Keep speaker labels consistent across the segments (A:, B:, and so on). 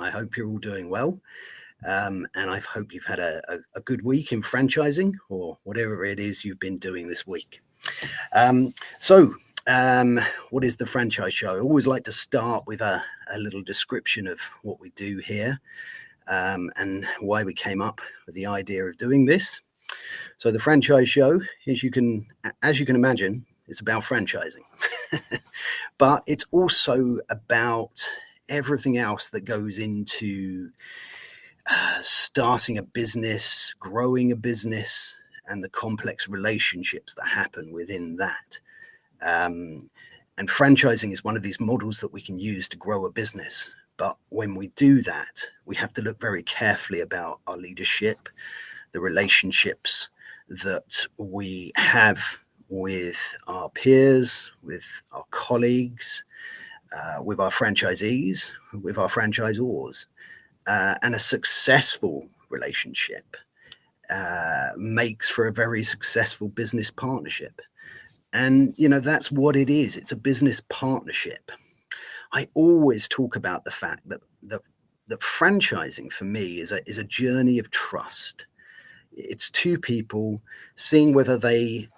A: I hope you're all doing well. And I hope you've had a good week in franchising or whatever it is you've been doing this week. What is the Franchise Show? I always like to start with a little description of what we do here and why we came up with the idea of doing this. So the Franchise Show, as you can imagine, it's about franchising, but it's also about everything else that goes into starting a business, growing a business, and the complex relationships that happen within that. And franchising is one of these models that we can use to grow a business. But when we do that, we have to look very carefully about our leadership, the relationships that we have with our peers, with our colleagues, with our franchisees, with our franchisors. And a successful relationship makes for a very successful business partnership. And, that's what it is. It's a business partnership. I always talk about the fact that franchising for me is a journey of trust. It's two people seeing whether they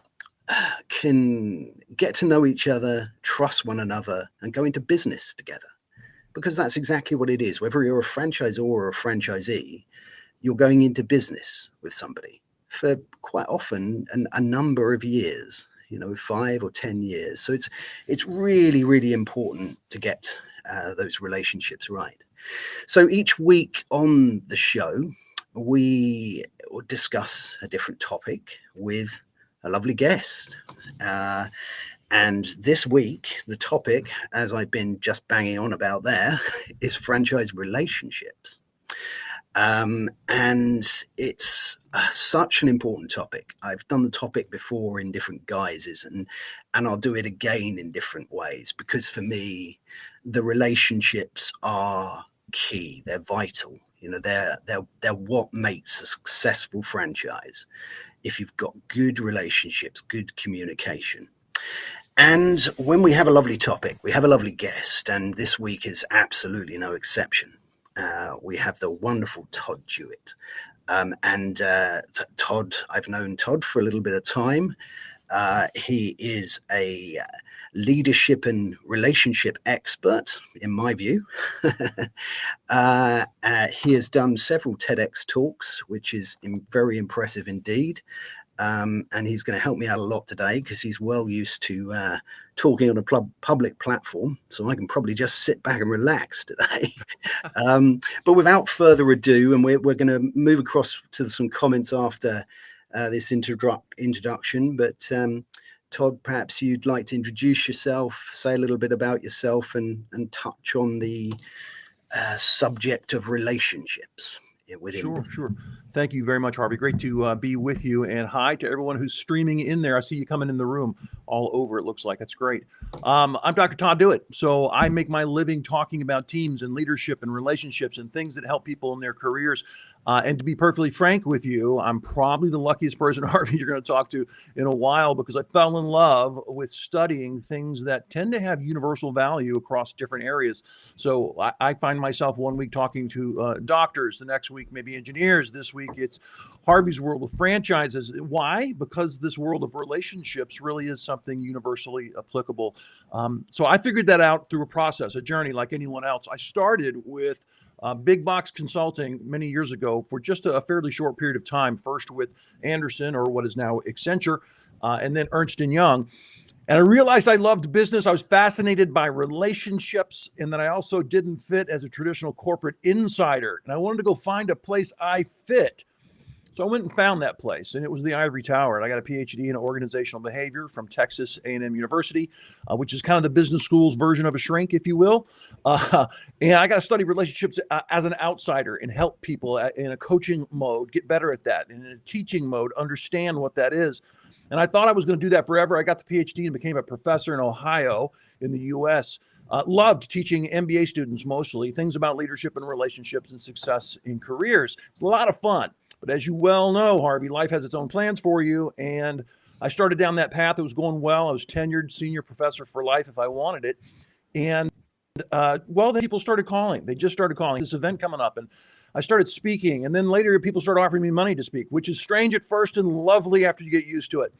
A: can get to know each other, trust one another, and go into business together. Because that's exactly what it is. Whether you're a franchisor or a franchisee, you're going into business with somebody for quite often a number of years, 5 or 10 years. So it's really, really important to get those relationships right. So each week on the show, we will discuss a different topic with a lovely guest. And this week, the topic, as I've been just banging on about there, is franchise relationships. And it's such an important topic. I've done the topic before in different guises, and I'll do it again in different ways, because for me, the relationships are key. They're vital. They're what makes a successful franchise. If you've got good relationships, good communication. And when we have a lovely topic, we have a lovely guest, and this week is absolutely no exception. We have the wonderful Todd Dewitt. Todd, I've known Todd for a little bit of time. He is a leadership and relationship expert, in my view. He has done several TEDx talks, which is very impressive indeed. And he's going to help me out a lot today because he's well used to talking on a public platform. So I can probably just sit back and relax today. But without further ado, and we're going to move across to some comments after this introduction. But Todd, perhaps you'd like to introduce yourself, say a little bit about yourself, and touch on the subject of relationships within.
B: Sure. Thank you very much, Harvey. Great to be with you, and hi to everyone who's streaming in there. I see you coming in the room all over, it looks like. That's great. I'm Dr. Todd Dewitt. So I make my living talking about teams and leadership and relationships and things that help people in their careers. And to be perfectly frank with you, I'm probably the luckiest person, Harvey, you're going to talk to in a while, because I fell in love with studying things that tend to have universal value across different areas. So I find myself one week talking to doctors, the next week maybe engineers, this week it's Harvey's world of franchises. Why? Because this world of relationships really is something universally applicable. So I figured that out through a process, a journey like anyone else. I started with big box consulting many years ago for just a fairly short period of time, first with Anderson, or what is now Accenture, and then Ernst & Young. And I realized I loved business. I was fascinated by relationships, and that I also didn't fit as a traditional corporate insider. And I wanted to go find a place I fit. So I went and found that place, and it was the Ivory Tower. And I got a PhD in organizational behavior from Texas A&M University, which is kind of the business school's version of a shrink, if you will. And I got to study relationships as an outsider and help people in a coaching mode get better at that, and in a teaching mode understand what that is. And I thought I was going to do that forever. I got the PhD and became a professor in Ohio in the U.S. Loved teaching MBA students mostly things about leadership and relationships and success in careers. It's a lot of fun. But as you well know, Harvey, life has its own plans for you. And I started down that path. It was going well. I was tenured senior professor for life if I wanted it. And Well, then people started calling. They just started calling. This event coming up, and I started speaking. And then later, people started offering me money to speak, which is strange at first and lovely after you get used to it.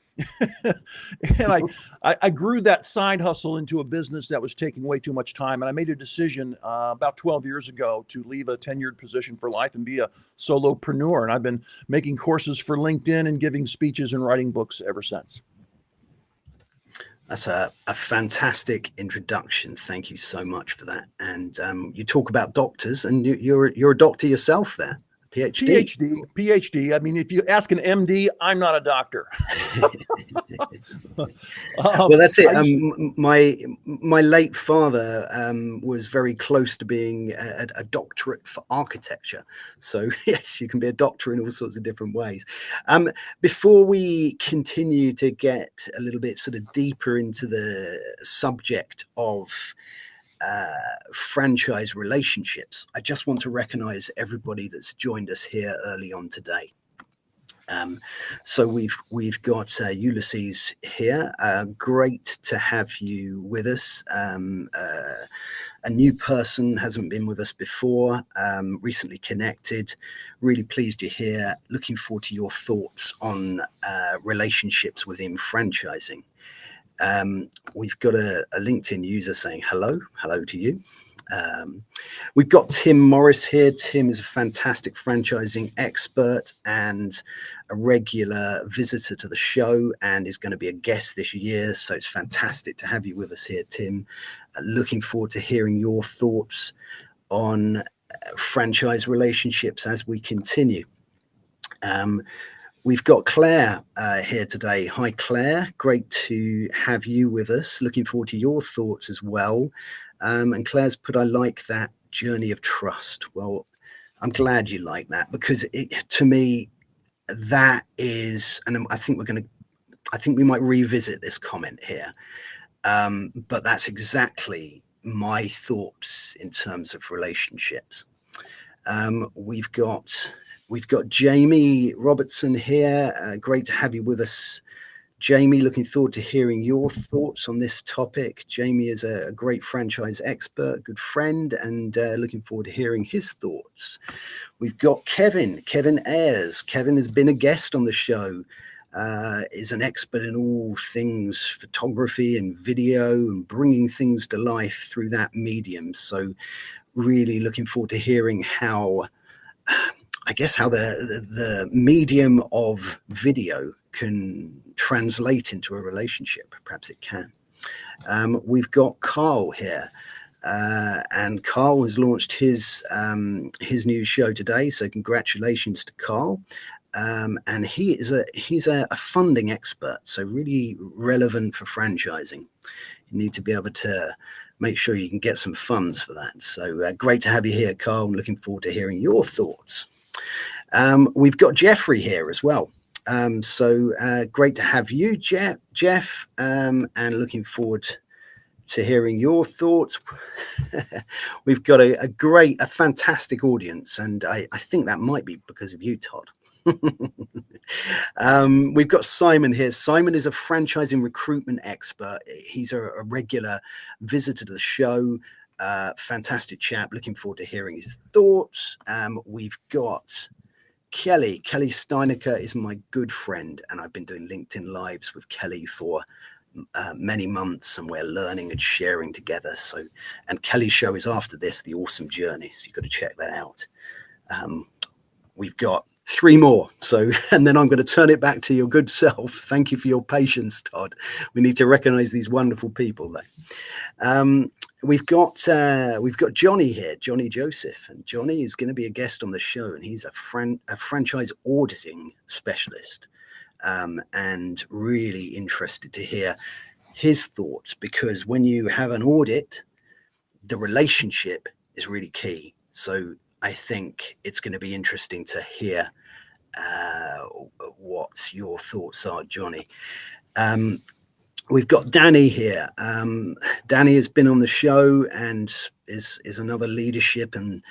B: And I grew that side hustle into a business that was taking way too much time. And I made a decision about 12 years ago to leave a tenured position for life and be a solopreneur. And I've been making courses for LinkedIn and giving speeches and writing books ever since.
A: That's a fantastic introduction. Thank you so much for that. And you talk about doctors, and you're a doctor yourself there.
B: PhD. I mean, if you ask an MD, I'm not a doctor.
A: Well, that's it. My late father was very close to being a doctorate for architecture. So yes, you can be a doctor in all sorts of different ways. Before we continue to get a little bit sort of deeper into the subject of franchise relationships, I just want to recognize everybody that's joined us here early on today. So we've got Ulysses here. Great to have you with us. A new person, hasn't been with us before, recently connected. Really pleased you're here. Looking forward to your thoughts on relationships within franchising. We've got a LinkedIn user saying hello to you. We've got Tim Morris here. Tim is a fantastic franchising expert and a regular visitor to the show, and is going to be a guest this year. So it's fantastic to have you with us here, Tim. Looking forward to hearing your thoughts on franchise relationships as we continue. We've got Claire here today. Hi, Claire. Great to have you with us. Looking forward to your thoughts as well. And Claire's put, I like that journey of trust. Well, I'm glad you like that, because to me, that is, and I think we might revisit this comment here. But that's exactly my thoughts in terms of relationships. We've got Jamie Robertson here. Great to have you with us, Jamie. Looking forward to hearing your thoughts on this topic. Jamie is a great franchise expert, good friend, and looking forward to hearing his thoughts. We've got Kevin Ayers. Kevin has been a guest on the show, is an expert in all things photography and video and bringing things to life through that medium. So really looking forward to hearing how the medium of video can translate into a relationship. Perhaps it can. We've got Carl here, and Carl has launched his new show today. So congratulations to Carl. And he's a funding expert, so really relevant for franchising. You need to be able to make sure you can get some funds for that. So great to have you here, Carl. I'm looking forward to hearing your thoughts. We've got Jeffrey here as well. So great to have you, Jeff, and looking forward to hearing your thoughts. We've got a fantastic audience, and I think that might be because of you, Todd. We've got Simon here. Simon is a franchising recruitment expert. He's a regular visitor to the show. Fantastic chap. Looking forward to hearing his thoughts. We've got Kelly Steinecker is my good friend, and I've been doing LinkedIn Lives with Kelly for many months, and we're learning and sharing together. So, and Kelly's show is after this, The Awesome Journey. So you've got to check that out. We've got 3 more. So, and then I'm going to turn it back to your good self. Thank you for your patience, Todd. We need to recognize these wonderful people though. We've got Johnny here, Johnny Joseph, and Johnny is going to be a guest on the show, and he's a franchise auditing specialist, and really interested to hear his thoughts, because when you have an audit, the relationship is really key. So I think it's going to be interesting to hear what your thoughts are, Johnny. We've got Danny here. Danny has been on the show and is another leadership and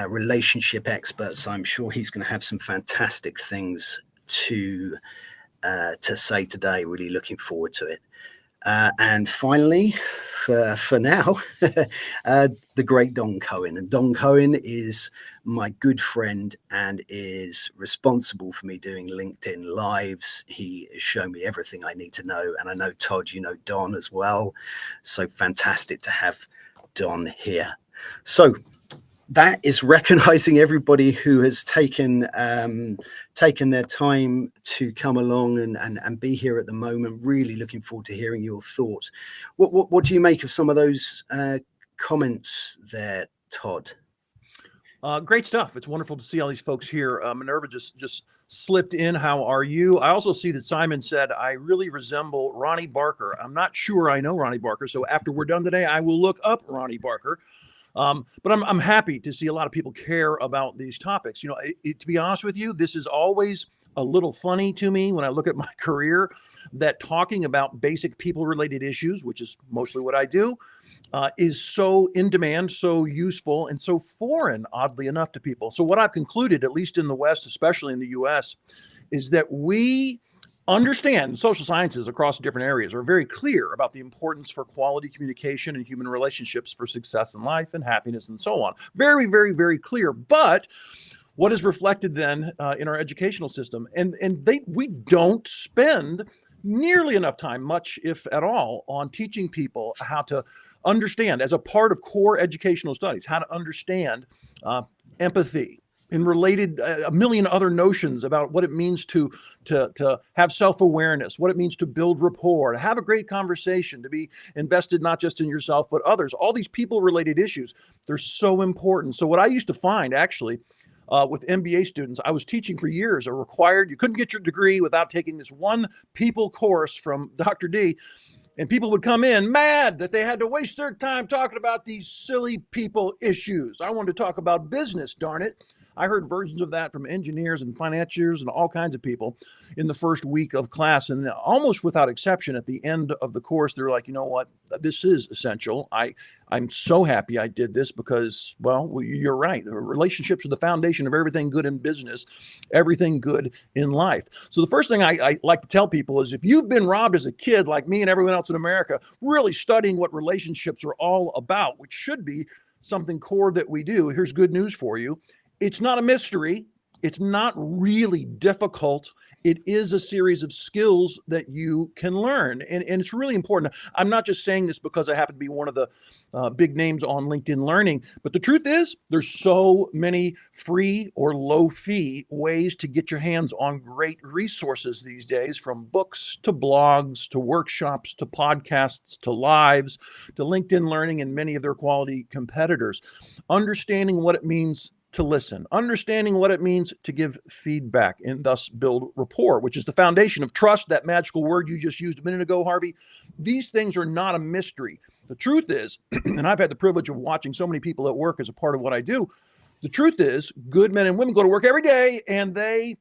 A: relationship expert. So I'm sure he's going to have some fantastic things to say today. Really looking forward to it. And finally, for now, the great Don Cohen. And Don Cohen is my good friend and is responsible for me doing LinkedIn Lives. He has shown me everything I need to know. And I know, Todd, you know Don as well. So fantastic to have Don here. So that is recognizing everybody who has taken their time to come along and be here at the moment. Really looking forward to hearing your thoughts. What do you make of some of those comments there, Todd?
B: Great stuff. It's wonderful to see all these folks here. Minerva just slipped in. How are you? I also see that Simon said, I really resemble Ronnie Barker. I'm not sure I know Ronnie Barker. So after we're done today, I will look up Ronnie Barker. But I'm happy to see a lot of people care about these topics. You know, to be honest with you, this is always a little funny to me when I look at my career, that talking about basic people-related issues, which is mostly what I do, is so in demand, so useful, and so foreign, oddly enough, to people. So what I've concluded, at least in the West, especially in the US, is that we understand social sciences across different areas are very clear about the importance for quality communication and human relationships for success in life and happiness and so on. Very, very, very clear. But what is reflected then in our educational system? We don't spend nearly enough time, much if at all, on teaching people how to understand, as a part of core educational studies, how to understand empathy, and related a million other notions about what it means to have self-awareness, what it means to build rapport, to have a great conversation, to be invested not just in yourself, but others. All these people-related issues, they're so important. So what I used to find, actually, with MBA students, I was teaching for years, a required, you couldn't get your degree without taking this one people course from Dr. D. And people would come in mad that they had to waste their time talking about these silly people issues. I wanted to talk about business, darn it. I heard versions of that from engineers and financiers and all kinds of people in the first week of class. And almost without exception, at the end of the course, they're like, you know what, this is essential. I'm so happy I did this because, well, you're right. The relationships are the foundation of everything good in business, everything good in life. So the first thing I like to tell people is, if you've been robbed as a kid, like me and everyone else in America, really studying what relationships are all about, which should be something core that we do, here's good news for you. It's not a mystery. It's not really difficult. It is a series of skills that you can learn. And it's really important. I'm not just saying this because I happen to be one of the big names on LinkedIn Learning, but the truth is there's so many free or low fee ways to get your hands on great resources these days, from books to blogs to workshops to podcasts to lives to LinkedIn Learning and many of their quality competitors. Understanding what it means to listen, understanding what it means to give feedback and thus build rapport, which is the foundation of trust, that magical word you just used a minute ago, Harvey. These things are not a mystery. The truth is, and I've had the privilege of watching so many people at work as a part of what I do, the truth is good men and women go to work every day and they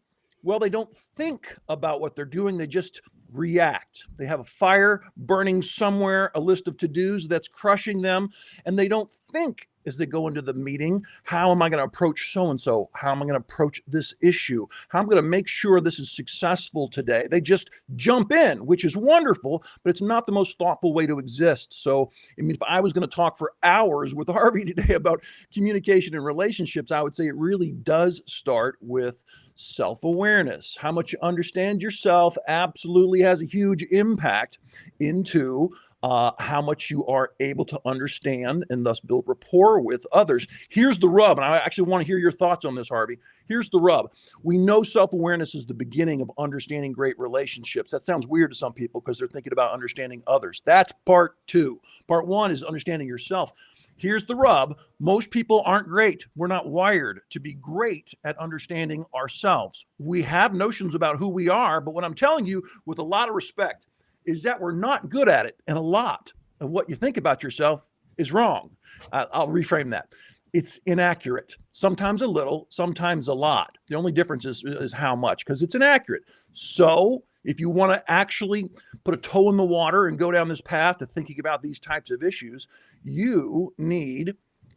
B: don't think about what they're doing. They just react. They have a fire burning somewhere, a list of to-dos that's crushing them, and they don't think as they go into the meeting, how am I going to approach so-and-so? How am I going to approach this issue? How am I going to make sure this is successful today? They just jump in, which is wonderful, but it's not the most thoughtful way to exist. So, I mean, if I was going to talk for hours with Harvey today about communication and relationships, I would say it really does start with self-awareness. How much you understand yourself absolutely has a huge impact into how much you are able to understand and thus build rapport with others. Here's the rub, and I actually want to hear your thoughts on this, Harvey. Here's the rub. We know self-awareness is the beginning of understanding great relationships. That sounds weird to some people because they're thinking about understanding others. That's part two. Part one is understanding yourself. Here's the rub. Most people aren't great. We're not wired to be great at understanding ourselves. We have notions about who we are, but what I'm telling you with a lot of respect is that we're not good at it. And a lot of what you think about yourself is wrong. I'll reframe that. It's inaccurate. Sometimes a little, sometimes a lot. The only difference is how much, because it's inaccurate. So if you want to actually put a toe in the water and go down this path to thinking about these types of issues, you need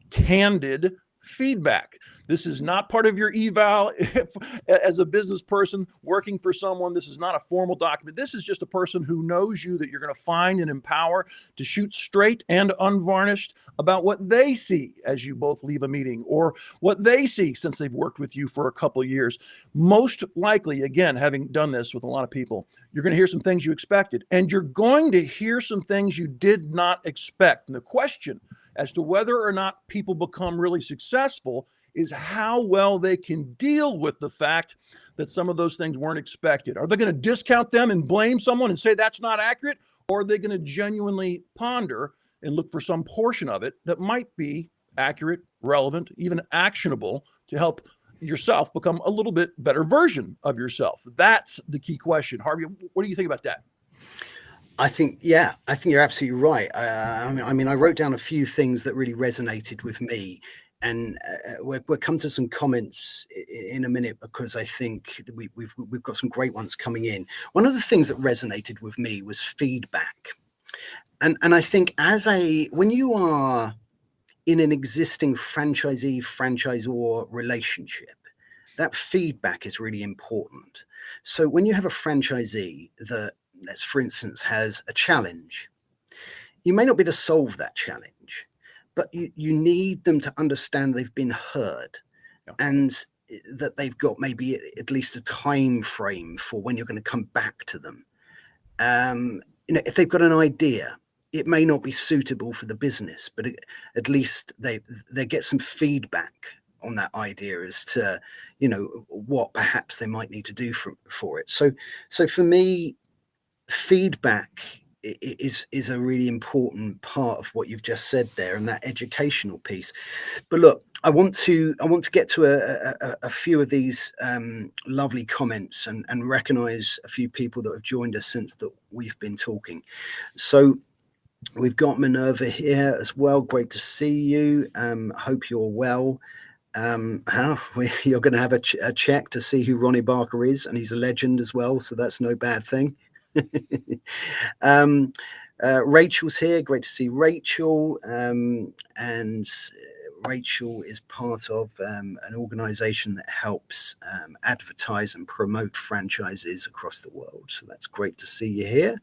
B: candid feedback. This is not part of your eval as a business person working for someone. This is not a formal document. This is just a person who knows you, that you're going to find and empower to shoot straight and unvarnished about what they see as you both leave a meeting, or what they see since they've worked with you for a couple of years. Most likely, again, having done this with a lot of people, you're going to hear some things you expected, and you're going to hear some things you did not expect. And the question as to whether or not people become really successful is how well they can deal with the fact that some of those things weren't expected. Are they going to discount them and blame someone and say that's not accurate? Or are they going to genuinely ponder and look for some portion of it that might be accurate, relevant, even actionable to help yourself become a little bit better version of yourself? That's the key question. Harvey, what do you think about that?
A: I think you're absolutely right. I mean, I wrote down a few things that really resonated with me, and we'll come to some comments in a minute, because I think that we've got some great ones coming in. One of the things that resonated with me was feedback, and I think when you are in an existing franchisee-franchisor relationship, that feedback is really important. So when you have a franchisee that, let's for instance, has a challenge, you may not be able to solve that challenge, but you need them to understand they've been heard, and that they've got maybe at least a time frame for when you're going to come back to them. If they've got an idea, it may not be suitable for the business, but at least they get some feedback on that idea as to, what perhaps they might need to do for it. So for me, feedback is a really important part of what you've just said there, and that educational piece. But look, I want to get to a few of these lovely comments and recognize a few people that have joined us since that we've been talking. So we've got Minerva here as well. Great to see you. Hope you're well. You're going to have a check to see who Ronnie Barker is, and he's a legend as well, so that's no bad thing. Rachel's here. Great to see Rachel. And Rachel is part of an organization that helps advertise and promote franchises across the world. So that's great to see you here.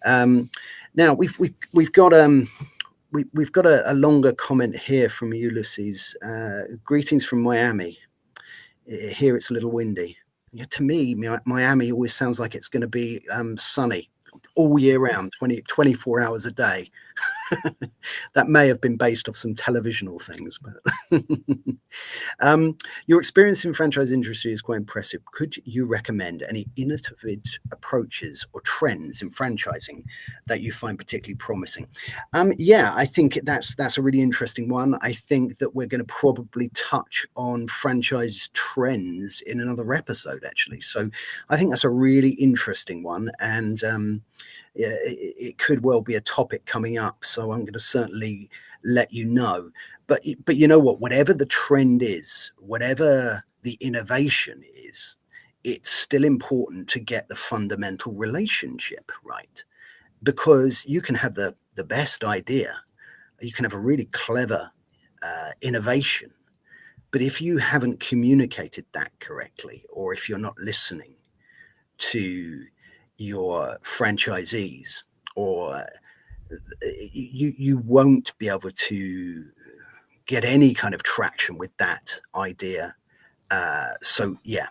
A: Now we've got a longer comment here from Ulysses. Greetings from Miami. Here it's a little windy. To me, Miami always sounds like it's going to be sunny all year round, 24 hours a day. That may have been based off some televisional things, but your experience in franchise industry is quite impressive. Could you recommend any innovative approaches or trends in franchising that you find particularly promising? I think that's a really interesting one. I think that we're going to probably touch on franchise trends in another episode, actually. So I think that's a really interesting one, and it could well be a topic coming up. So I'm going to certainly let you know. But you know what? Whatever the trend is, whatever the innovation is, it's still important to get the fundamental relationship right, because you can have the best idea, you can have a really clever innovation, but if you haven't communicated that correctly, or if you're not listening to your franchisees, or you won't be able to get any kind of traction with that idea. So yeah,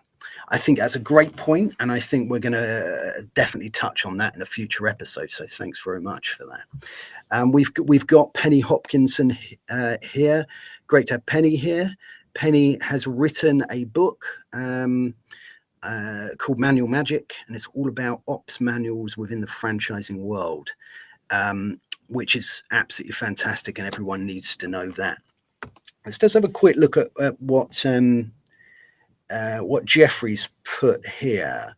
A: I think that's a great point, and I think we're going to definitely touch on that in a future episode. So thanks very much for that. We've got Penny Hopkinson here. Great to have Penny here. Penny has written a book called Manual Magic, and it's all about ops manuals within the franchising world, which is absolutely fantastic, and everyone needs to know that. Let's just have a quick look at what Jeffrey's put here,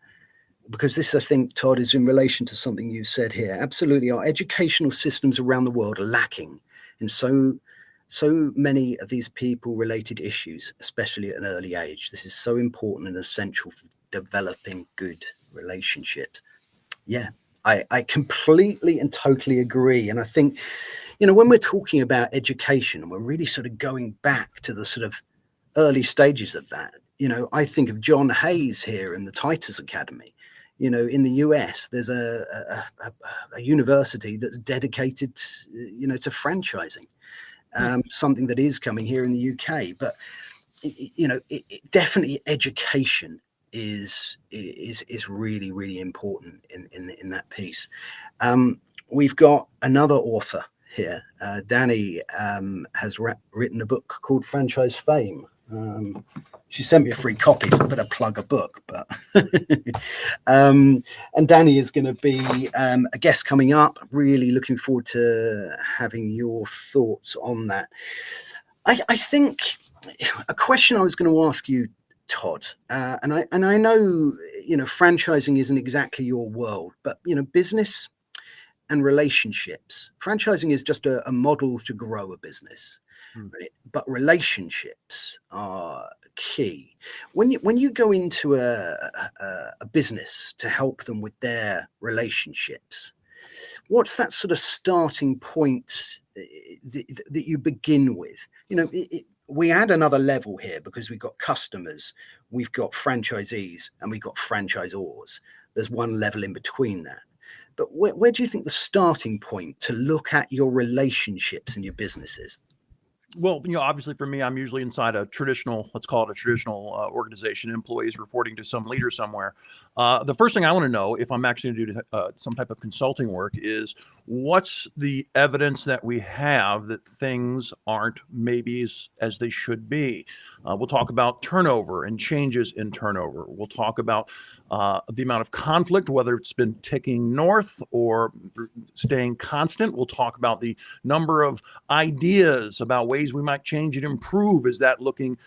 A: because this, I think, Todd, is in relation to something you said here. Absolutely, our educational systems around the world are lacking in so many of these people-related issues, especially at an early age. This is so important and essential for developing good relationships. Yeah, I completely and totally agree. And I think, you know, when we're talking about education, and we're really sort of going back to the sort of early stages of that, you know, I think of John Hayes here in the Titus Academy. You know, in the US, there's a university that's dedicated, you know, to franchising, something that is coming here in the UK. But, you know, definitely education is really, really important in that piece. We've got another author here. Danny has written a book called Franchise Fame. She sent me a free copy, so I better plug a book. But and Danny is going to be a guest coming up. Really looking forward to having your thoughts on that. I think a question I was going to ask you, Todd, and I know, you know, franchising isn't exactly your world, but, you know, business and relationships. Franchising is just a model to grow a business, right? But relationships are key. When you go into a business to help them with their relationships, what's that sort of starting point that you begin with? You know, we add another level here because we've got customers, we've got franchisees, and we've got franchisors. There's one level in between that. But where do you think the starting point to look at your relationships and your businesses?
B: Well, you know, obviously for me, I'm usually inside a traditional, let's call it a traditional organization, employees reporting to some leader somewhere. The first thing I want to know if I'm actually going to do some type of consulting work is what's the evidence that we have that things aren't maybe as they should be. We'll talk about turnover and changes in turnover. We'll talk about the amount of conflict, whether it's been ticking north or staying constant. We'll talk about the number of ideas about ways we might change and improve. Is that looking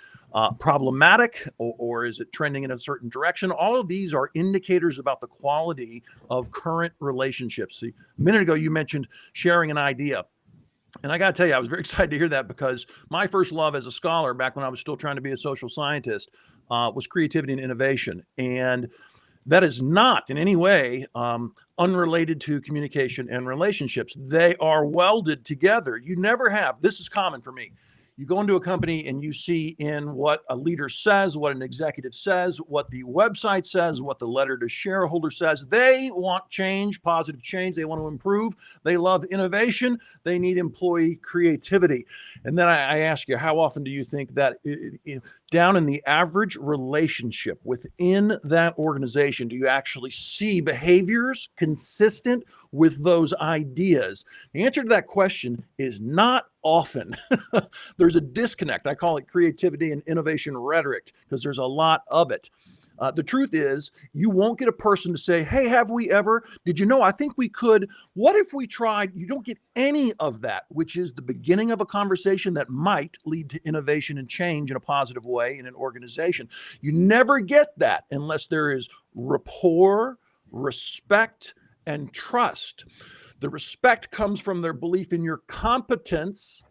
B: problematic, or is it trending in a certain direction? All of these are indicators about the quality of current relationships. See, a minute ago, you mentioned sharing an idea. And I got to tell you, I was very excited to hear that because my first love as a scholar, back when I was still trying to be a social scientist, was creativity and innovation. And that is not in any way unrelated to communication and relationships. They are welded together. You never have. This is common for me. You go into a company and you see in what a leader says, what an executive says, what the website says, what the letter to shareholder says. They want change, positive change. They want to improve. They love innovation. They need employee creativity. And then I ask you, how often do you think that down in the average relationship within that organization, do you actually see behaviors consistent with those ideas? The answer to that question is not often. There's a disconnect. I call it creativity and innovation rhetoric because there's a lot of it. The truth is, you won't get a person to say, hey, have we ever? Did you know? I think we could. What if we tried? You don't get any of that, which is the beginning of a conversation that might lead to innovation and change in a positive way in an organization. You never get that unless there is rapport, respect, and trust. The respect comes from their belief in your competence.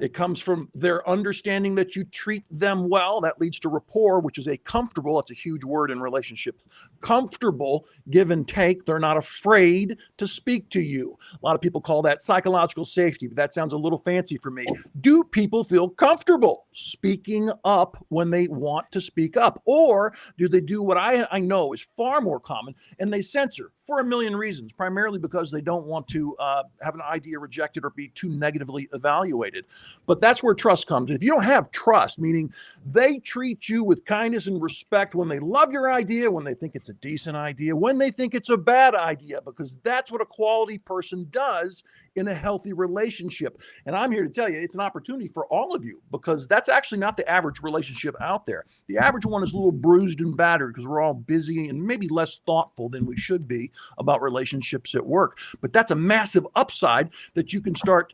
B: It comes from their understanding that you treat them well. That leads to rapport, which is a comfortable, that's a huge word in relationships, comfortable give and take. They're not afraid to speak to you. A lot of people call that psychological safety, but that sounds a little fancy for me. Do people feel comfortable speaking up when they want to speak up? Or do they do what I know is far more common, and they censor for a million reasons, primarily because they don't want to have an idea rejected or be too negatively evaluated. But that's where trust comes. If you don't have trust, meaning they treat you with kindness and respect when they love your idea, when they think it's a decent idea, when they think it's a bad idea, because that's what a quality person does in a healthy relationship. And I'm here to tell you, it's an opportunity for all of you, because that's actually not the average relationship out there. The average one is a little bruised and battered because we're all busy and maybe less thoughtful than we should be about relationships at work. But that's a massive upside that you can start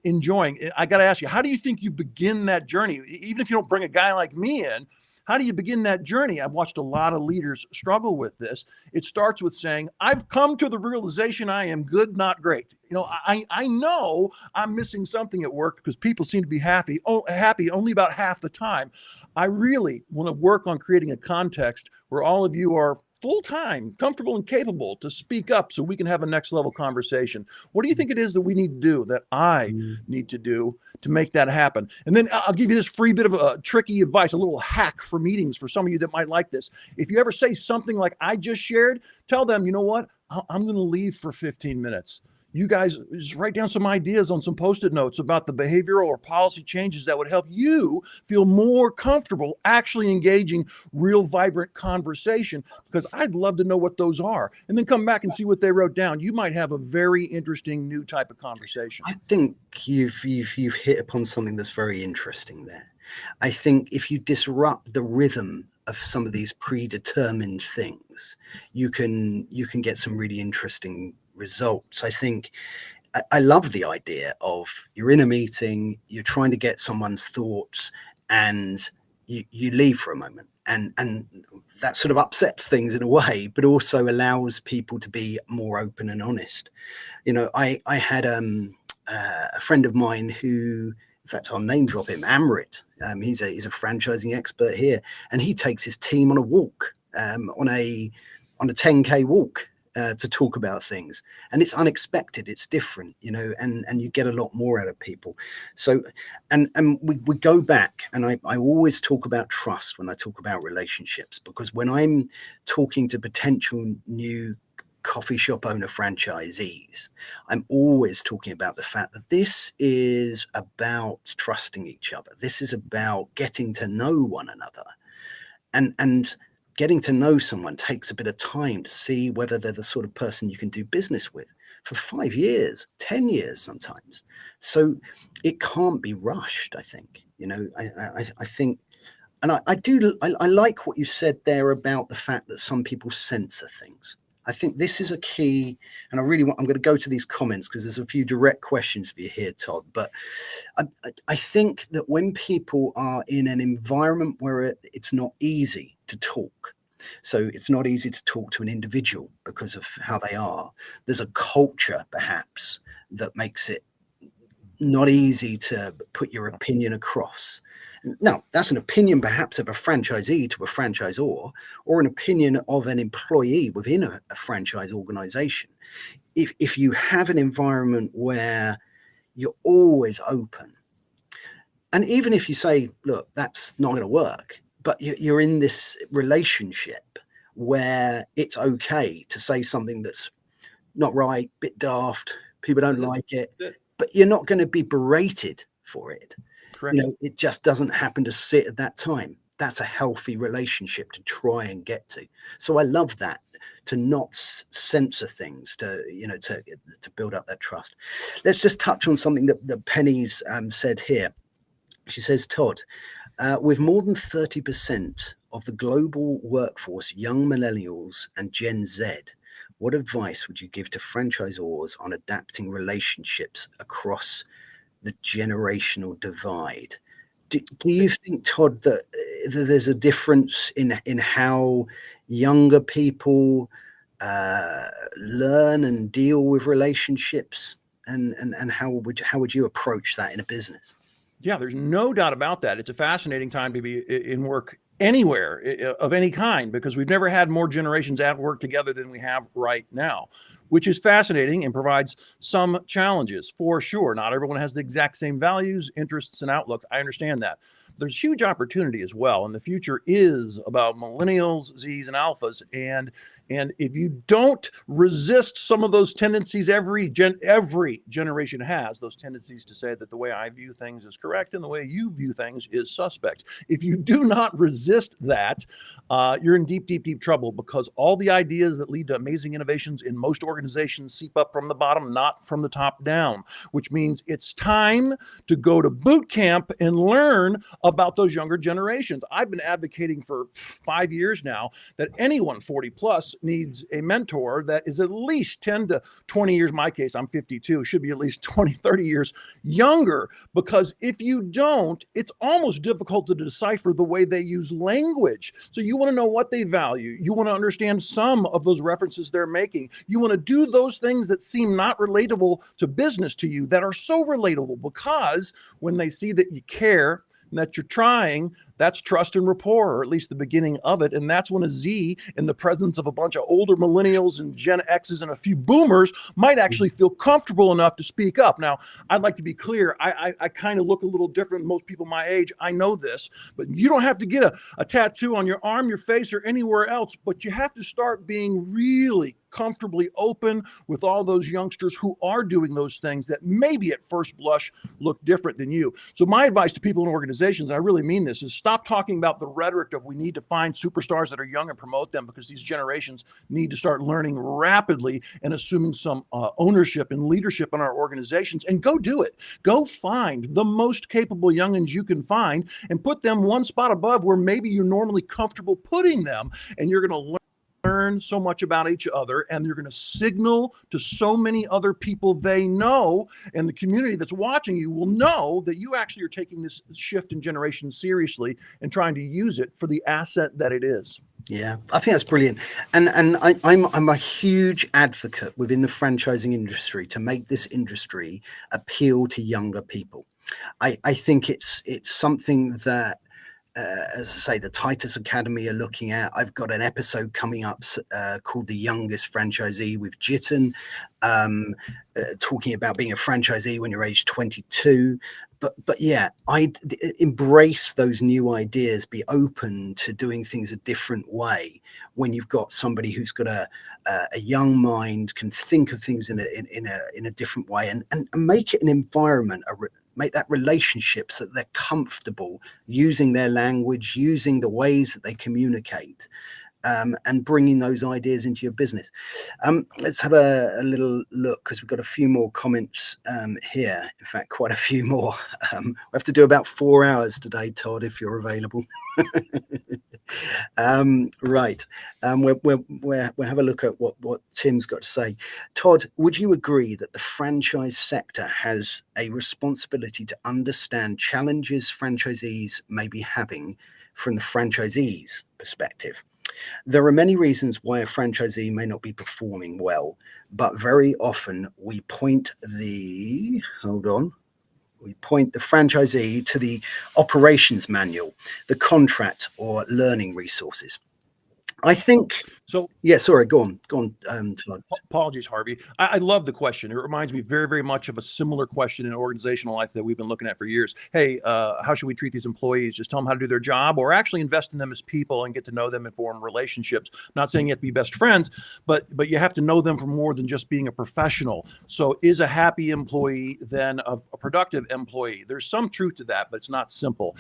B: enjoying. I got to ask you, how do you think you begin that journey? Even if you don't bring a guy like me in, how do you begin that journey? I've watched a lot of leaders struggle with this. It starts with saying, I've come to the realization I am good, not great. You know, I know I'm missing something at work because people seem to be happy only about half the time. I really want to work on creating a context where all of you are full-time, comfortable and capable to speak up so we can have a next level conversation. What do you think it is that we need to do, that I need to do to make that happen? And then I'll give you this free bit of tricky advice, a little hack for meetings for some of you that might like this. If you ever say something like I just shared, tell them, you know what? I'm going to leave for 15 minutes. You guys just write down some ideas on some Post-it notes about the behavioral or policy changes that would help you feel more comfortable actually engaging real vibrant conversation, because I'd love to know what those are, and then come back and see what they wrote down. You might have a very interesting new type of conversation.
A: I think you've hit upon something that's very interesting there. I think if you disrupt the rhythm of some of these predetermined things, you can get some really interesting results. I think I love the idea of you're in a meeting, you're trying to get someone's thoughts, and you leave for a moment, and that sort of upsets things in a way, but also allows people to be more open and honest. You know, I had a friend of mine who, in fact, I'll name drop him, Amrit. He's a franchising expert here, and he takes his team on a walk, on a 10K walk, to talk about things, and it's unexpected, it's different, you know, and you get a lot more out of people. So, and we go back, and I always talk about trust when I talk about relationships, because when I'm talking to potential new coffee shop owner franchisees, I'm always talking about the fact that this is about trusting each other. This is about getting to know one another, and getting to know someone takes a bit of time to see whether they're the sort of person you can do business with for 5 years, 10 years sometimes. So it can't be rushed, I think. You know, I think, and I like what you said there about the fact that some people censor things. I think this is a key, and I'm going to go to these comments because there's a few direct questions for you here, Todd. But I think that when people are in an environment where it's not easy to talk, so it's not easy to talk to an individual because of how they are, there's a culture perhaps that makes it not easy to put your opinion across. Now, that's an opinion perhaps of a franchisee to a franchisor, or an opinion of an employee within a franchise organization. If you have an environment where you're always open, and even if you say, look, that's not going to work, but you're in this relationship where it's okay to say something that's not right, bit daft, people don't like it, but you're not going to be berated for it.
B: Correct.
A: You know, it just doesn't happen to sit at that time. That's a healthy relationship to try and get to. So I love that, to not censor things, to build up that trust. Let's just touch on something that Penny's said here. She says, Todd, with more than 30% of the global workforce young millennials and Gen Z, what advice would you give to franchisors on adapting relationships across the generational divide? Do you think, Todd, that there's a difference in how younger people learn and deal with relationships, and how would you approach that in a business?
B: Yeah, there's no doubt about that. It's a fascinating time to be in work anywhere of any kind, because we've never had more generations at work together than we have right now, which is fascinating and provides some challenges for sure. Not everyone has the exact same values, interests, and outlooks. I understand that. There's huge opportunity as well, and the future is about millennials, Zs, and alphas. And if you don't resist some of those tendencies, every generation has those tendencies to say that the way I view things is correct and the way you view things is suspect. If you do not resist that, you're in deep, deep, deep trouble, because all the ideas that lead to amazing innovations in most organizations seep up from the bottom, not from the top down, which means it's time to go to boot camp and learn about those younger generations. I've been advocating for 5 years now that anyone 40 plus needs a mentor that is at least 10 to 20 years. In my case, I'm 52, should be at least 20, 30 years younger, because if you don't, it's almost difficult to decipher the way they use language. So you want to know what they value. You want to understand some of those references they're making. You want to do those things that seem not relatable to business to you that are so relatable, because when they see that you care, that you're trying, That's trust and rapport, or at least the beginning of it. And that's when a Z, in the presence of a bunch of older millennials and Gen X's and a few boomers, might actually feel comfortable enough to speak up. Now, I'd like to be clear. I kind of look a little different than most people my age. I know this, but you don't have to get a tattoo on your arm, your face, or anywhere else. But you have to start being really comfortably open with all those youngsters who are doing those things that maybe at first blush look different than you. So my advice to people in organizations, and I really mean this, is stop talking about the rhetoric of we need to find superstars that are young and promote them, because these generations need to start learning rapidly and assuming some ownership and leadership in our organizations, and go do it. Go find the most capable youngins you can find and put them one spot above where maybe you're normally comfortable putting them, and you're going to learn so much about each other, and you're going to signal to so many other people they know, and the community that's watching you will know that you actually are taking this shift in generation seriously and trying to use it for the asset that it is.
A: Yeah, I think that's brilliant. And I'm a huge advocate within the franchising industry to make this industry appeal to younger people. I think it's something that, as I say, the Titus Academy are looking at. I've got an episode coming up called The Youngest Franchisee with Jitten, talking about being a franchisee when you're age 22. But yeah, I'd embrace those new ideas, be open to doing things a different way when you've got somebody who's got a young mind, can think of things in a different way, and make it an environment, make that relationship so that they're comfortable using their language, using the ways that they communicate, and bringing those ideas into your business. Let's have a little look, because we've got a few more comments here. In fact, quite a few more. We have to do about 4 hours today, Todd, if you're available. Right. We'll have a look at what Tim's got to say. Todd, would you agree that the franchise sector has a responsibility to understand challenges franchisees may be having from the franchisee's perspective? There are many reasons why a franchisee may not be performing well, but very often we point the franchisee to the operations manual, the contract, or learning resources. I think
B: so.
A: Yeah, sorry, go on, Todd.
B: Apologies, Harvey. I love the question. It reminds me very, very much of a similar question in organizational life that we've been looking at for years. Hey, how should we treat these employees? Just tell them how to do their job, or actually invest in them as people and get to know them and form relationships? Not saying you have to be best friends, but you have to know them for more than just being a professional. So is a happy employee then a productive employee? There's some truth to that, but it's not simple.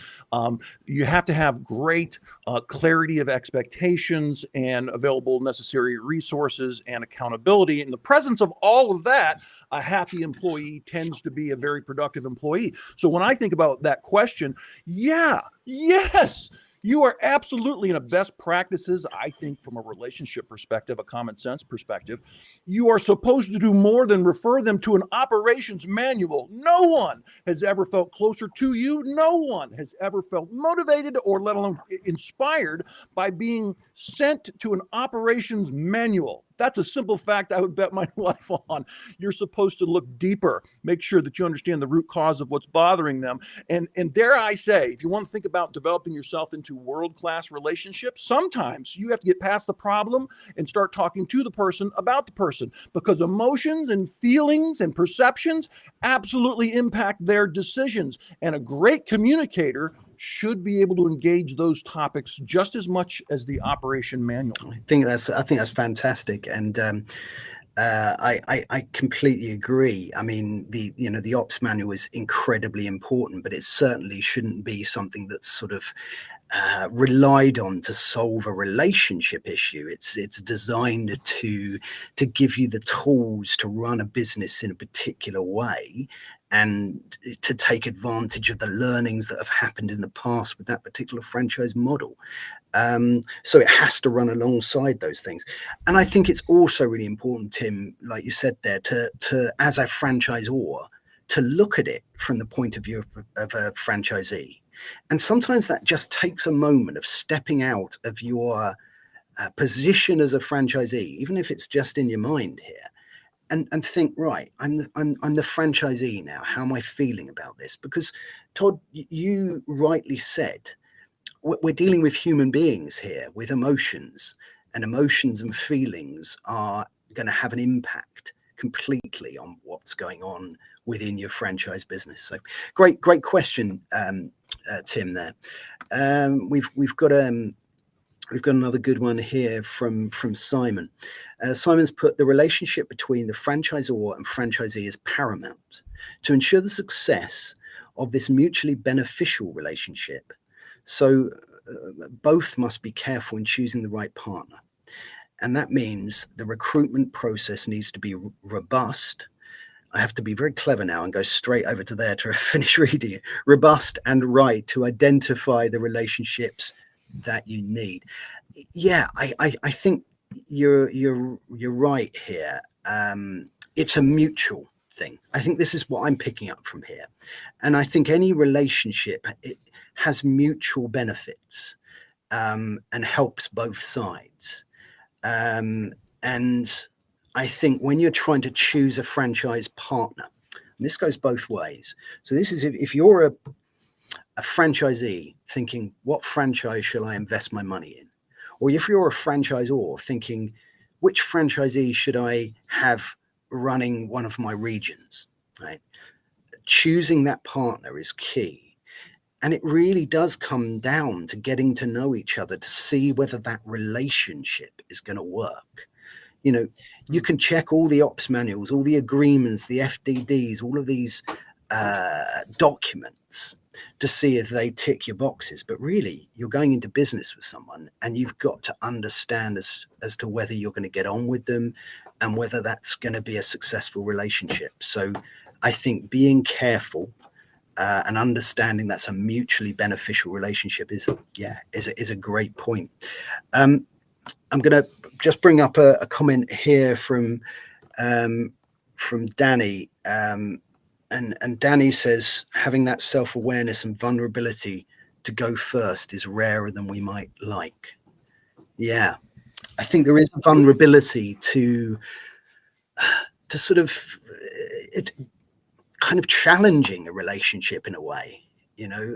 B: You have to have great clarity of expectations and available necessary resources and accountability. In the presence of all of that, a happy employee tends to be a very productive employee. So when I think about that question, yes, you are absolutely in a best practices, I think, from a relationship perspective, a common sense perspective. You are supposed to do more than refer them to an operations manual. No one has ever felt closer to you. No one has ever felt motivated, or let alone inspired, by being sent to an operations manual. That's a simple fact I would bet my life on. You're supposed to look deeper, make sure that you understand the root cause of what's bothering them. And dare I say, if you want to think about developing yourself into world-class relationships, sometimes you have to get past the problem and start talking to the person about the person, because emotions and feelings and perceptions absolutely impact their decisions. And a great communicator should be able to engage those topics just as much as the operation manual.
A: I think that's fantastic, and I completely agree. I mean, the ops manual is incredibly important, but it certainly shouldn't be something that's sort of relied on to solve a relationship issue. It's designed to give you the tools to run a business in a particular way, and to take advantage of the learnings that have happened in the past with that particular franchise model. So it has to run alongside those things. And I think it's also really important, Tim, like you said there, to as a franchisor, to look at it from the point of view of a franchisee. And sometimes that just takes a moment of stepping out of your position as a franchisee, even if it's just in your mind here, and think, right, I'm the franchisee now. How am I feeling about this? Because Todd, you rightly said, we're dealing with human beings here with emotions, and emotions and feelings are going to have an impact completely on what's going on within your franchise business. So great question, Tim, there. We've got another good one here from Simon. Simon's put, the relationship between the franchisor and franchisee is paramount to ensure the success of this mutually beneficial relationship. So both must be careful in choosing the right partner. And that means the recruitment process needs to be robust. I have to be very clever now and go straight over to there to finish reading it. Robust and right to identify the relationships that you need. Yeah, I think you're right here. It's a mutual thing. I think this is what I'm picking up from here. And I think any relationship, it has mutual benefits and helps both sides. And I think when you're trying to choose a franchise partner, and this goes both ways. So this is if you're a franchisee thinking, what franchise shall I invest my money in? Or if you're a franchisor thinking, which franchisee should I have running one of my regions, right? Choosing that partner is key. And it really does come down to getting to know each other to see whether that relationship is going to work. You know, you can check all the ops manuals, all the agreements, the FDDs, all of these documents to see if they tick your boxes. But really, you're going into business with someone and you've got to understand as to whether you're going to get on with them and whether that's going to be a successful relationship. So I think being careful and understanding that's a mutually beneficial relationship is a great point. I'm going to just bring up a comment here from Danny. And Danny says, having that self-awareness and vulnerability to go first is rarer than we might like. Yeah, I think there is a vulnerability to sort of it kind of challenging a relationship in a way, you know,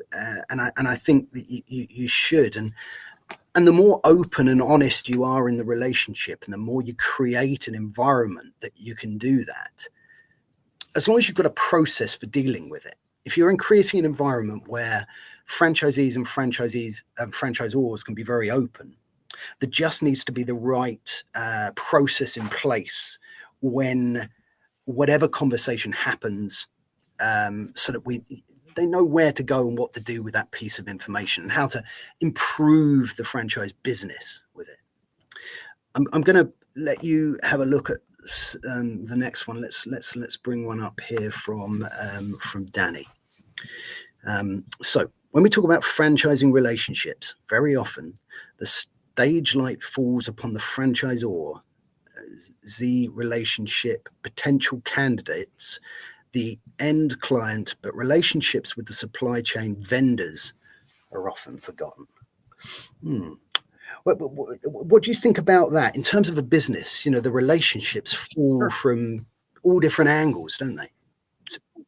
A: and I think that you should. And the more open and honest you are in the relationship, and the more you create an environment that you can do that, as long as you've got a process for dealing with it. If you're creating an environment where franchisees and franchisors can be very open, there just needs to be the right process in place when whatever conversation happens, so that they know where to go and what to do with that piece of information and how to improve the franchise business with it. I'm going to let you have a look at the next one. Let's bring one up here from Danny. So when we talk about franchising relationships, very often the stage light falls upon the franchisor, the relationship, potential candidates, the end client, but relationships with the supply chain vendors are often forgotten. What do you think about that in terms of a business? You know, the relationships fall from all different angles, don't they?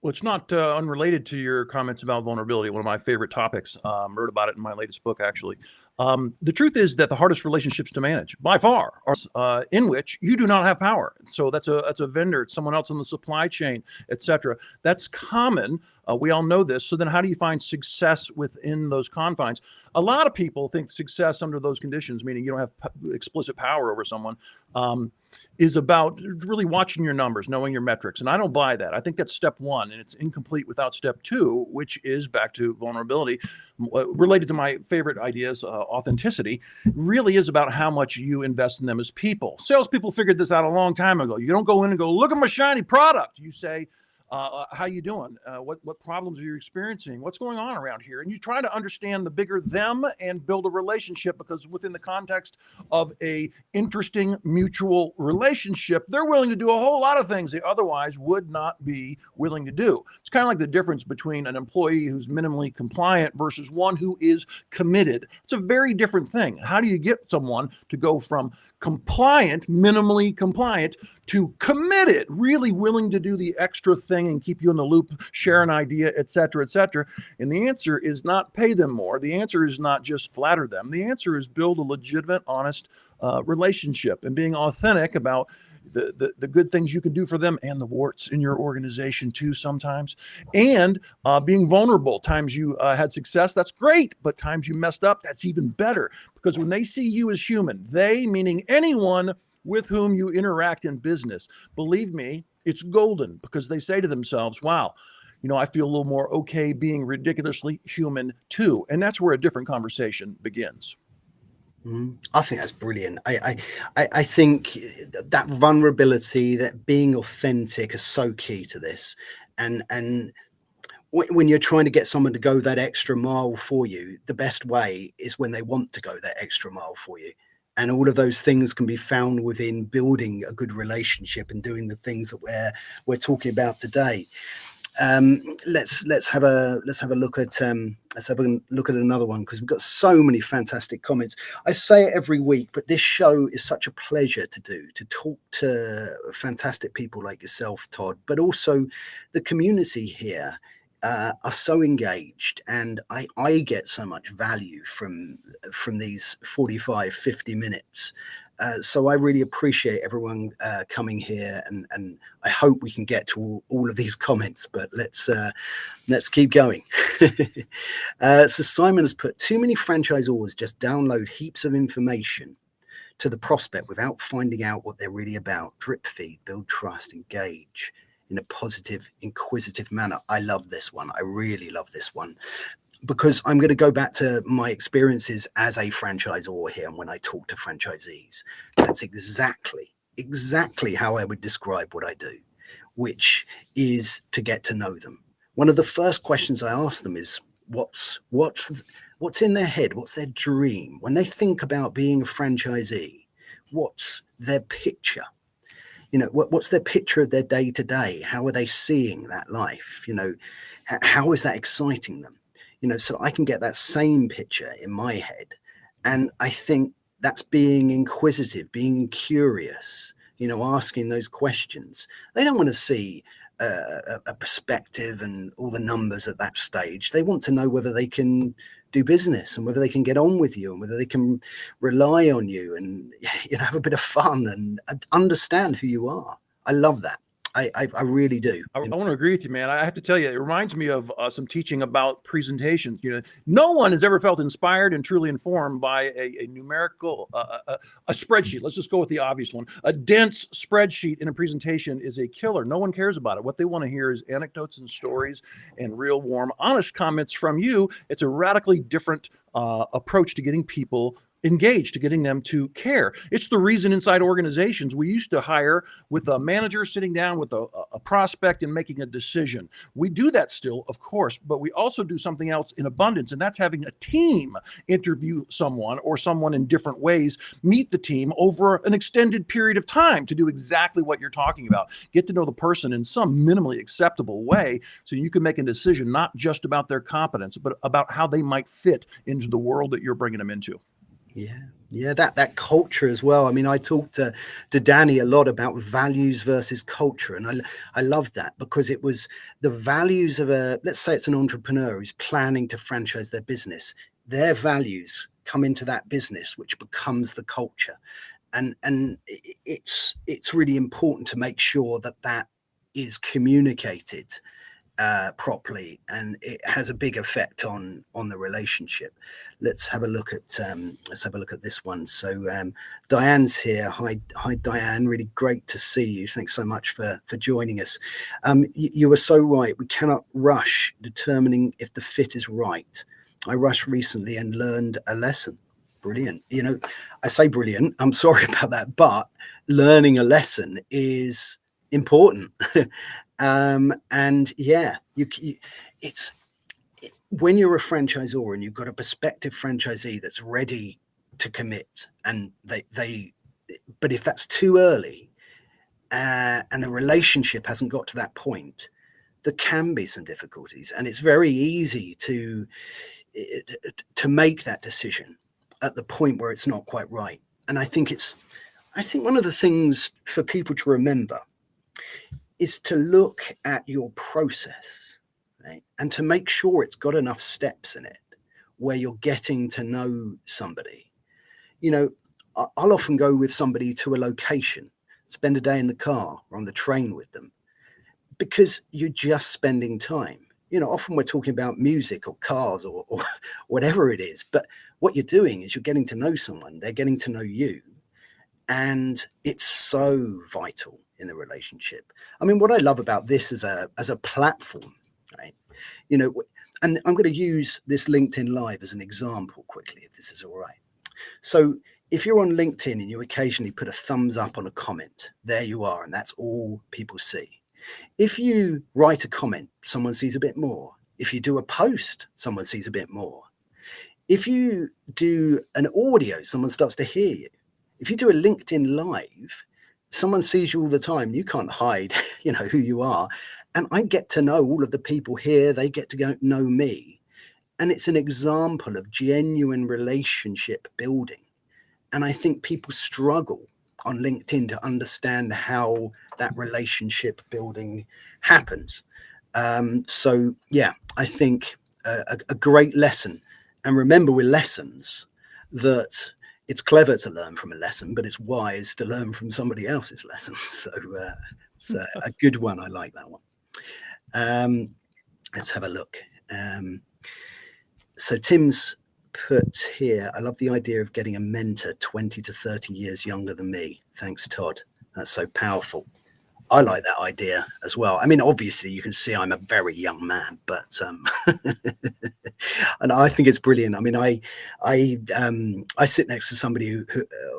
B: Well, it's not unrelated to your comments about vulnerability. One of my favorite topics. Wrote about it in my latest book, actually. The truth is that the hardest relationships to manage, by far, are in which you do not have power. So that's a vendor, it's someone else in the supply chain, etc. That's common. We all know this. So then how do you find success within those confines? A lot of people think success under those conditions, meaning you don't have explicit power over someone, is about really watching your numbers, knowing your metrics. And I don't buy that. I think that's step one, and it's incomplete without step two, which is back to vulnerability. Related to my favorite ideas, authenticity, really is about how much you invest in them as people. Salespeople figured this out a long time ago. You don't go in and go, look at my shiny product. You say, how you doing? What problems are you experiencing? What's going on around here? And you try to understand the bigger them and build a relationship, because within the context of a interesting mutual relationship, they're willing to do a whole lot of things they otherwise would not be willing to do. It's kind of like the difference between an employee who's minimally compliant versus one who is committed. It's a very different thing. How do you get someone to go from compliant, minimally compliant, to committed, really willing to do the extra thing and keep you in the loop, share an idea, et cetera, et cetera. And the answer is not pay them more. The answer is not just flatter them. The answer is build a legitimate, honest relationship and being authentic about the good things you can do for them and the warts in your organization too sometimes, and being vulnerable. Times you had success, that's great, but times you messed up, that's even better, because when they see you as human, they, meaning anyone with whom you interact in business, believe me, it's golden, because they say to themselves, wow, I feel a little more okay being ridiculously human too. And that's where a different conversation begins.
A: I think that's brilliant. I think that vulnerability, that being authentic, is so key to this. And when you're trying to get someone to go that extra mile for you, the best way is when they want to go that extra mile for you. And all of those things can be found within building a good relationship and doing the things that we're talking about today. Let's have a look at another one, because we've got so many fantastic comments. I say it every week, but this show is such a pleasure to do, to talk to fantastic people like yourself, Todd, but also the community here are so engaged, and I get so much value from these 45, 50 minutes. So I really appreciate everyone coming here, and I hope we can get to all of these comments, but let's keep going. So Simon has put, too many franchisors just download heaps of information to the prospect without finding out what they're really about. Drip feed, build trust, engage in a positive, inquisitive manner. I love this one. I really love this one, because I'm going to go back to my experiences as a franchisor here. And when I talk to franchisees, that's exactly how I would describe what I do, which is to get to know them. One of the first questions I ask them is, what's in their head? What's their dream? When they think about being a franchisee, what's their picture? What's their picture of their day to day? How are they seeing that life? How is that exciting them? So I can get that same picture in my head. And I think that's being inquisitive, being curious, asking those questions. They don't want to see a perspective and all the numbers at that stage. They want to know whether they can do business and whether they can get on with you and whether they can rely on you and have a bit of fun and understand who you are. I love that. I really do.
B: I want to agree with you, man. I have to tell you, it reminds me of some teaching about presentations. No one has ever felt inspired and truly informed by a numerical, a spreadsheet. Let's just go with the obvious one. A dense spreadsheet in a presentation is a killer. No one cares about it. What they want to hear is anecdotes and stories and real, warm, honest comments from you. It's a radically different approach to getting people engaged, to getting them to care. It's the reason inside organizations we used to hire with a manager sitting down with a prospect and making a decision. We do that still, of course, but we also do something else in abundance, and that's having a team interview someone, or someone in different ways meet the team over an extended period of time to do exactly what you're talking about. Get to know the person in some minimally acceptable way so you can make a decision not just about their competence, but about how they might fit into the world that you're bringing them into.
A: Yeah, that culture as well. I mean, I talked to Danny a lot about values versus culture, and I love that, because it was the values of let's say it's an entrepreneur who's planning to franchise their business. Their values come into that business, which becomes the culture, and it's really important to make sure that is communicated properly, and it has a big effect on the relationship. Let's have a look at this one. So Diane's here. Hi Diane, really great to see you. Thanks so much for joining us. You were so right. We cannot rush determining if the fit is right. I rushed recently and learned a lesson. Brilliant. I say brilliant, I'm sorry about that, but learning a lesson is important. And yeah, it's when you're a franchisor and you've got a prospective franchisee that's ready to commit, and but if that's too early and the relationship hasn't got to that point, there can be some difficulties, and it's very easy to make that decision at the point where it's not quite right. And I think I think one of the things for people to remember is to look at your process, right? And to make sure it's got enough steps in it where you're getting to know somebody. You know, I'll often go with somebody to a location, spend a day in the car or on the train with them, because you're just spending time. You know, often we're talking about music or cars or whatever it is, but what you're doing is you're getting to know someone, they're getting to know you. And it's so vital in the relationship. I mean, what I love about this as a platform, right? You know, and I'm going to use this LinkedIn Live as an example quickly, if this is all right. So if you're on LinkedIn and you occasionally put a thumbs up on a comment, there you are, and that's all people see. If you write a comment, someone sees a bit more. If you do a post, someone sees a bit more. If you do an audio, someone starts to hear you. If you do a LinkedIn Live, someone sees you all the time. You can't hide, you know, who you are. And I get to know all of the people here. They get to know me. And it's an example of genuine relationship building. And I think people struggle on LinkedIn to understand how that relationship building happens. So, yeah, I think a great lesson. And remember with lessons that it's clever to learn from a lesson, but it's wise to learn from somebody else's lessons. So it's a good one. I like that one. Let's have a look. So Tim's put here, I love the idea of getting a mentor 20 to 30 years younger than me. Thanks, Todd. That's so powerful. I like that idea as well. I mean, obviously you can see I'm a very young man, but and I think it's brilliant. I mean, I sit next to somebody who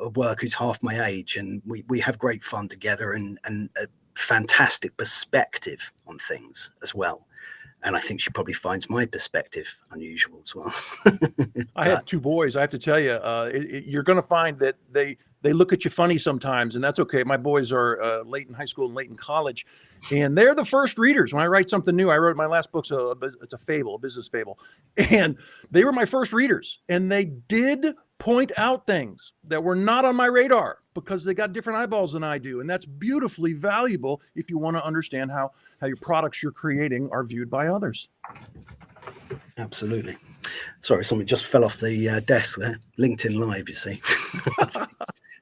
A: at work who's half my age, and we have great fun together and a fantastic perspective on things as well. And I think she probably finds my perspective unusual as well.
B: I have two boys. I have to tell you, you're going to find that they look at you funny sometimes, and that's okay. My boys are late in high school and late in college, and they're the first readers. When I write something new, I wrote my last book, so it's a fable, a business fable, and they were my first readers, and they did point out things that were not on my radar because they got different eyeballs than I do, and that's beautifully valuable if you want to understand how your products you're creating are viewed by others.
A: Absolutely. Sorry, something just fell off the desk there. LinkedIn Live, you see.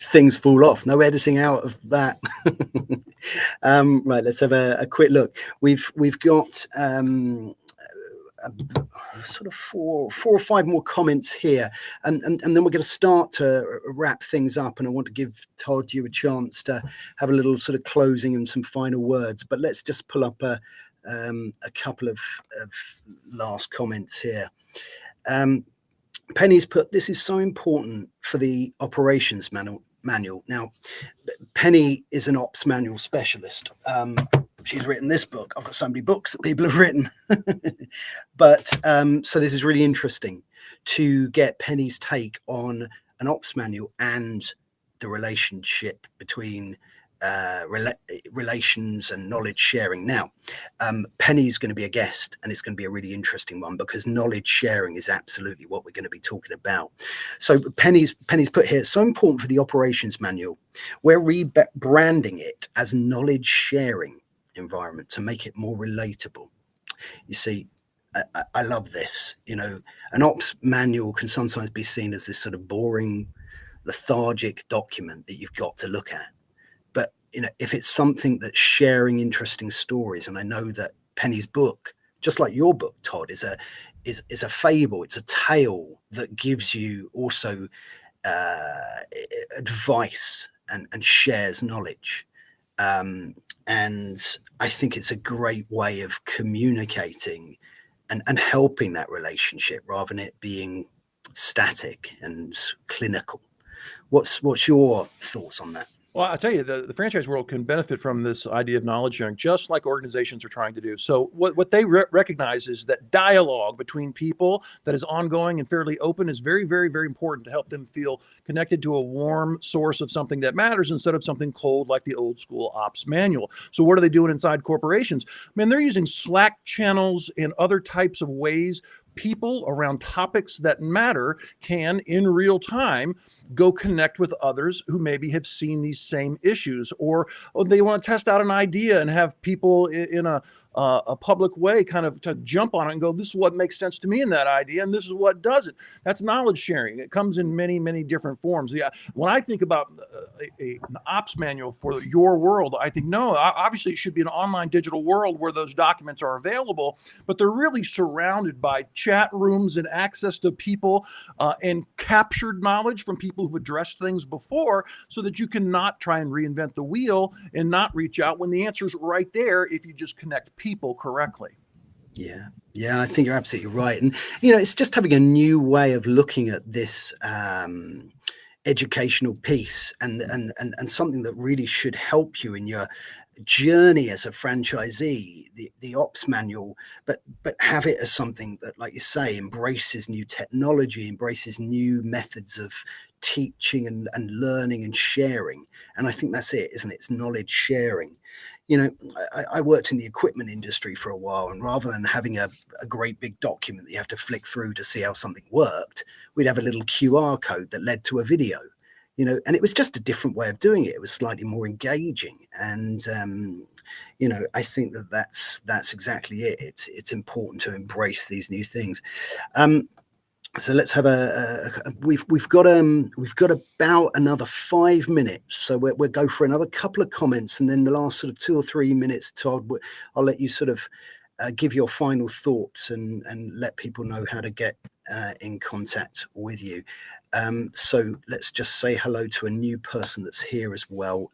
A: Things fall off. No editing out of that. Right, let's have a quick look. We've got sort of four or five more comments here, and then we're going to start to wrap things up. And I want to give Todd you a chance to have a little sort of closing and some final words. But let's just pull up a couple of last comments here. Penny's put, this is so important for the operations manual. Now, Penny is an ops manual specialist. She's written this book. I've got so many books that people have written. But so this is really interesting to get Penny's take on an ops manual and the relationship between relations and knowledge sharing. Now, Penny's going to be a guest, and it's going to be a really interesting one because knowledge sharing is absolutely what we're going to be talking about. So Penny's put here, it's so important for the operations manual. We're rebranding it as knowledge sharing environment to make it more relatable. You see, I love this. You know, an ops manual can sometimes be seen as this sort of boring, lethargic document that you've got to look at. But, you know, if it's something that's sharing interesting stories, and I know that Penny's book, just like your book, Todd, is a fable. It's a tale that gives you also advice and shares knowledge. And I think it's a great way of communicating and helping that relationship rather than it being static and clinical. What's your thoughts on that?
B: Well, I'll tell you, the franchise world can benefit from this idea of knowledge sharing, just like organizations are trying to do. So what they recognize is that dialogue between people that is ongoing and fairly open is very, very, very important to help them feel connected to a warm source of something that matters instead of something cold like the old school ops manual. So what are they doing inside corporations? I mean, they're using Slack channels and other types of ways people around topics that matter can, in real time, go connect with others who maybe have seen these same issues, or they want to test out an idea and have people in a public way kind of to jump on it and go, this is what makes sense to me in that idea, and this is what doesn't. That's knowledge sharing. It comes in many, many different forms. Yeah, when I think about an ops manual for your world, I think, no, obviously it should be an online digital world where those documents are available, but they're really surrounded by chat rooms and access to people and captured knowledge from people who've addressed things before, so that you can not try and reinvent the wheel and not reach out when the answer's right there if you just connect people correctly.
A: Yeah, I think you're absolutely right. And, you know, it's just having a new way of looking at this educational piece, and something that really should help you in your journey as a franchisee, the ops manual, but have it as something that, like you say, embraces new technology, embraces new methods of teaching and learning and sharing. And I think that's it, isn't it? It's knowledge sharing. You know, I worked in the equipment industry for a while, and rather than having a great big document that you have to flick through to see how something worked, we'd have a little QR code that led to a video, you know, and it was just a different way of doing it. It was slightly more engaging. And, you know, I think that's exactly it. It's important to embrace these new things. So let's have we've got about another 5 minutes, so we'll go for another couple of comments, and then the last sort of 2 or 3 minutes, Todd, I'll let you sort of give your final thoughts and let people know how to get in contact with you. So let's just say hello to a new person that's here as well.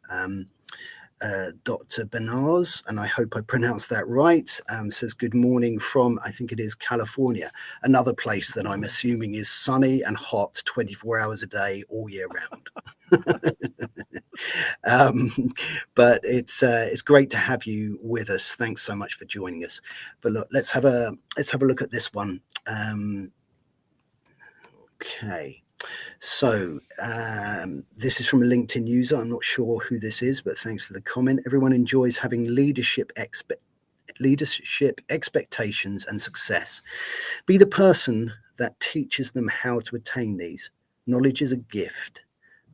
A: Dr. Benaz, and I hope I pronounced that right, says good morning from, I think it is California, another place that I'm assuming is sunny and hot 24 hours a day all year round. But it's great to have you with us. Thanks so much for joining us. But look, let's have a look at this one. Okay. So this is from a LinkedIn user. I'm not sure who this is, but thanks for the comment. Everyone enjoys having leadership expectations and success. Be the person that teaches them how to attain these. Knowledge is a gift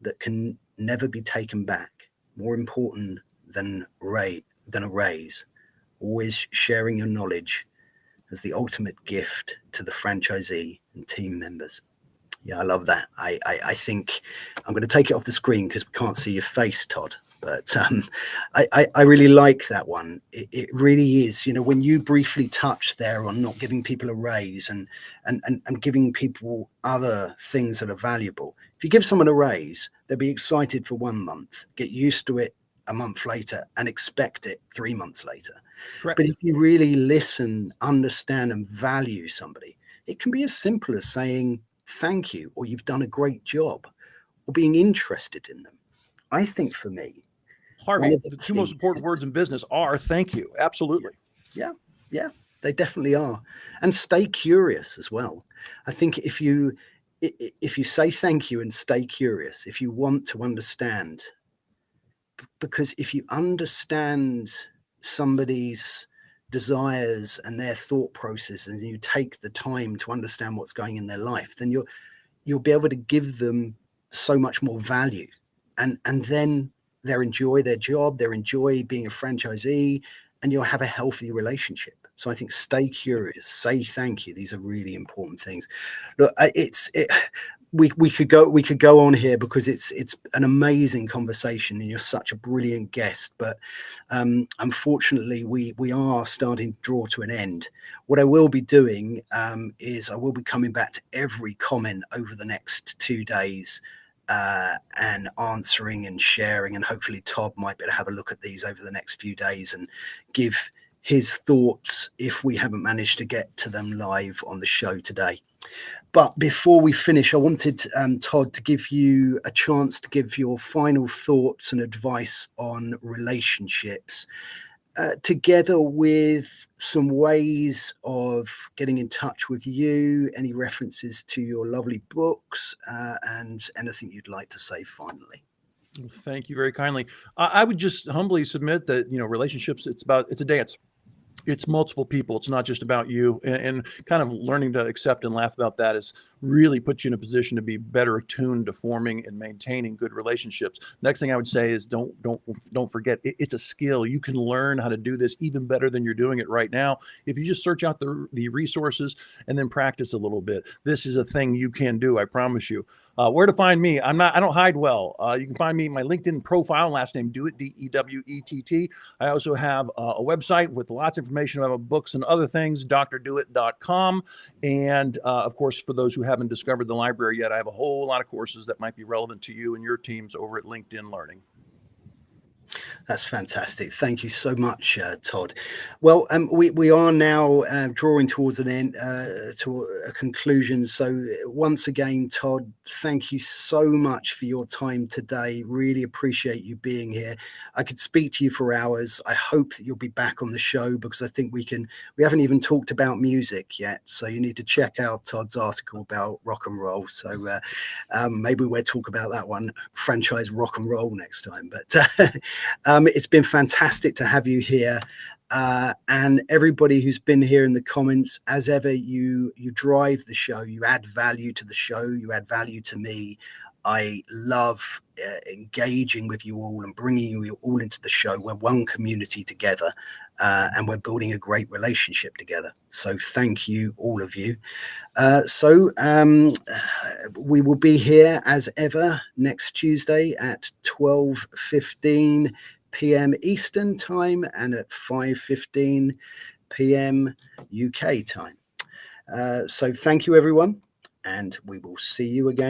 A: that can never be taken back. More important than a raise. Always sharing your knowledge as the ultimate gift to the franchisee and team members. Yeah, I love that. I think I'm going to take it off the screen because we can't see your face, Todd. But I really like that one. It really is, you know, when you briefly touch there on not giving people a raise and giving people other things that are valuable. If you give someone a raise, they'll be excited for 1 month, get used to it a month later, and expect it 3 months later.
B: Correct.
A: But if you really listen, understand, and value somebody, it can be as simple as saying thank you, or you've done a great job, or being interested in them. I think for me,
B: Harvey, the two most important words in business are thank you. Absolutely.
A: Yeah, they definitely are. And stay curious as well. I think if you say thank you and stay curious, if you want to understand, because if you understand somebody's desires and their thought processes, and you take the time to understand what's going in their life, then you'll be able to give them so much more value, and then they'll enjoy their job, they'll enjoy being a franchisee, and you'll have a healthy relationship. So I think stay curious, say thank you. These are really important things. Look, we could go on here because it's an amazing conversation, and you're such a brilliant guest. But unfortunately, we are starting to draw to an end. What I will be doing is I will be coming back to every comment over the next 2 days and answering and sharing, and hopefully Todd might be able to have a look at these over the next few days and give his thoughts if we haven't managed to get to them live on the show today. But before we finish, I wanted, Todd, to give you a chance to give your final thoughts and advice on relationships, together with some ways of getting in touch with you, any references to your lovely books, and anything you'd like to say finally.
B: Thank you very kindly. I would just humbly submit that, you know, relationships, it's a dance. It's multiple people. It's not just about you, and kind of learning to accept and laugh about that is really puts you in a position to be better attuned to forming and maintaining good relationships. Next thing I would say is don't forget it's a skill. You can learn how to do this even better than you're doing it right now if you just search out the resources and then practice a little bit. This is a thing you can do, I promise you. Where to find me? I don't hide well. You can find me, my LinkedIn profile, last name Dewitt, Dewett. I also have a website with lots of information about books and other things, drdewitt.com. And of course, for those who haven't discovered the library yet, I have a whole lot of courses that might be relevant to you and your teams over at LinkedIn Learning.
A: That's fantastic. Thank you so much, Todd. Well, we are now drawing towards an end, to a conclusion. So once again, Todd, thank you so much for your time today. Really appreciate you being here. I could speak to you for hours. I hope that you'll be back on the show, because I think we haven't even talked about music yet. So you need to check out Todd's article about rock and roll. So maybe we'll talk about that one, franchise rock and roll, next time. But it's been fantastic to have you here, and everybody who's been here in the comments. As ever, you drive the show, you add value to the show, you add value to me. I love engaging with you all and bringing you all into the show. We're one community together, and we're building a great relationship together. So thank you, all of you. We will be here as ever next Tuesday at 12:15 p.m. Eastern time and at 5:15 p.m. UK time. So thank you, everyone, and we will see you again.